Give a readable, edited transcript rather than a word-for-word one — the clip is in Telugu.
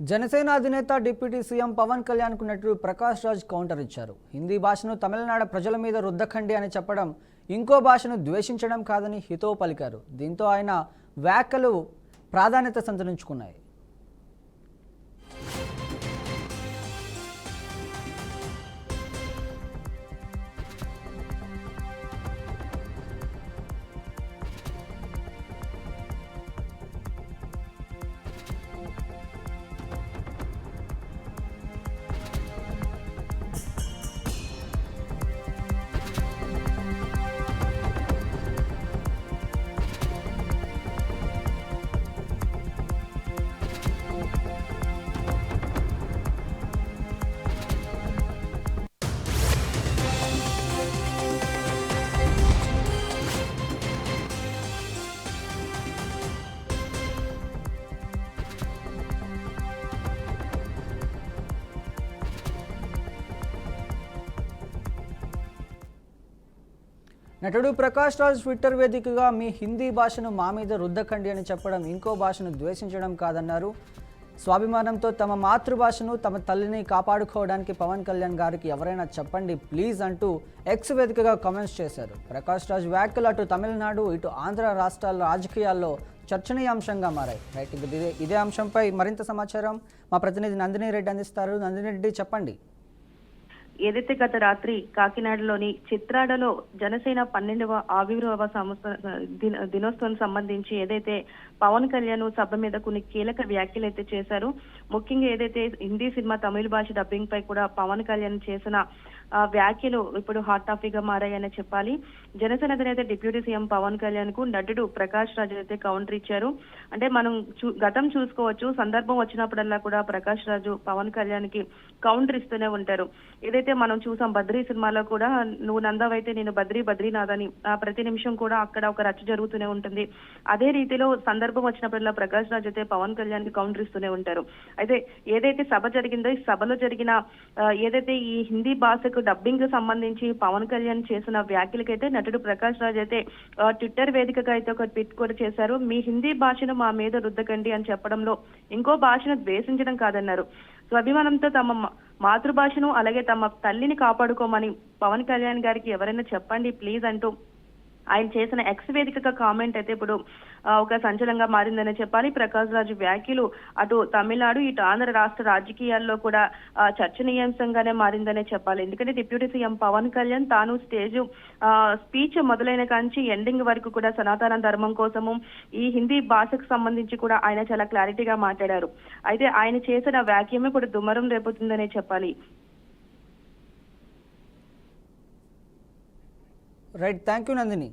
జనసేన అధినేత డిప్యూటీ సీఎం పవన్ కళ్యాణ్ కు నటుడు ప్రకాష్ రాజ్ కౌంటర్ ఇచ్చారు. హిందీ భాషను తమిళనాడు ప్రజల మీద రుద్దకండి అని చెప్పడం ఇంకో భాషను ద్వేషించడం కాదని హితవు పలికారు. దీంతో ఆయన వ్యాఖ్యలు ప్రాధాన్యత సంతరించుకున్నాయి. నటుడు ప్రకాష్ రాజ్ ట్విట్టర్ వేదికగా మీ హిందీ భాషను మా మీద రుద్దకండి అని చెప్పడం ఇంకో భాషను ద్వేషించడం కాదన్నారు. స్వాభిమానంతో తమ మాతృభాషను తమ తల్లిని కాపాడుకోవడానికి పవన్ కళ్యాణ్ గారికి ఎవరైనా చెప్పండి ప్లీజ్ అంటూ ఎక్స్ వేదికగా కామెంట్స్ చేశారు. ప్రకాష్ రాజ్ వ్యాఖ్యలు అటు తమిళనాడు ఇటు ఆంధ్ర రాష్ట్రాల రాజకీయాల్లో చర్చనీయాంశంగా మారాయి. రైట్, ఇదే అంశంపై మరింత సమాచారం మా ప్రతినిధి నందిని రెడ్డి అందిస్తారు. నందిని రెడ్డి, చెప్పండి. ఏదైతే గత రాత్రి కాకినాడలోని చిత్రాడలో జనసేన 12వ ఆవిర్భావ దినోత్సవం సంబంధించి ఏదైతే పవన్ కళ్యాణ్ సభ మీద కొన్ని కీలక వ్యాఖ్యలు అయితే చేశారు. ముఖ్యంగా ఏదైతే హిందీ సినిమా తమిళ భాష డబ్బింగ్ పై కూడా పవన్ కళ్యాణ్ చేసిన వ్యాఖ్యలు ఇప్పుడు హాట్ టాపిక్ గా మారాయని చెప్పాలి. జనసేన అధినేత డిప్యూటీ సీఎం పవన్ కళ్యాణ్ కు నటుడు ప్రకాష్ రాజ్ అయితే కౌంటర్ ఇచ్చారు. అంటే మనం గతం చూసుకోవచ్చు, సందర్భం వచ్చినప్పుడల్లా కూడా ప్రకాష్ రాజు పవన్ కళ్యాణ్ కి కౌంటర్ ఇస్తూనే ఉంటారు. ఏదైతే మనం చూసాం బద్రీ సినిమాలో కూడా నువ్వు నందావైతే నేను బద్రీనాథ్ అని ప్రతి నిమిషం కూడా అక్కడ ఒక రచ్చ జరుగుతూనే ఉంటుంది. అదే రీతిలో సందర్భం వచ్చినప్పుడల్లా ప్రకాష్ రాజ్ అయితే పవన్ కళ్యాణ్ కి కౌంటర్ ఇస్తూనే ఉంటారు. అయితే ఏదైతే సభ జరిగిందో ఈ సభలో జరిగిన ఏదైతే ఈ హిందీ భాషకు డబ్బింగ్ సంబంధించి పవన్ కళ్యాణ్ చేసిన వ్యాఖ్యలకైతే నటుడు ప్రకాష్ రాజ్ అయితే ట్విట్టర్ వేదికగా అయితే ఒక ట్వీట్ కూడా చేశారు. మీ హిందీ భాషను మా మీద రుద్దకండి అని చెప్పడంలో ఇంకో భాషను ద్వేషించడం కాదన్నారు. స్వాభిమానంతో తమ మాతృభాషను అలాగే తమ తల్లిని కాపాడుకోమని పవన్ కళ్యాణ్ గారికి ఎవరైనా చెప్పండి ప్లీజ్ అంటూ ఆయన చేసిన ఎక్స్ వేదికగా కామెంట్ అయితే ఇప్పుడు ఒక సంచలనంగా మారిందని చెప్పాలి. ప్రకాష్ రాజ్ వ్యాఖ్యలు అటు తమిళనాడు ఇటు ఆంధ్ర రాష్ట్ర రాజకీయాల్లో కూడా చర్చనీయాంశంగానే మారిందనే చెప్పాలి. ఎందుకంటే డిప్యూటీ సీఎం పవన్ కళ్యాణ్ తాను స్పీచ్ మొదలైన కాంచి ఎండింగ్ వరకు కూడా సనాతన ధర్మం కోసము ఈ హిందీ భాషకు సంబంధించి కూడా ఆయన చాలా క్లారిటీగా మాట్లాడారు. అయితే ఆయన చేసిన వ్యాఖ్యమే ఇప్పుడు దుమారం రేపుతుందనే చెప్పాలి. Right, thank you Nandini.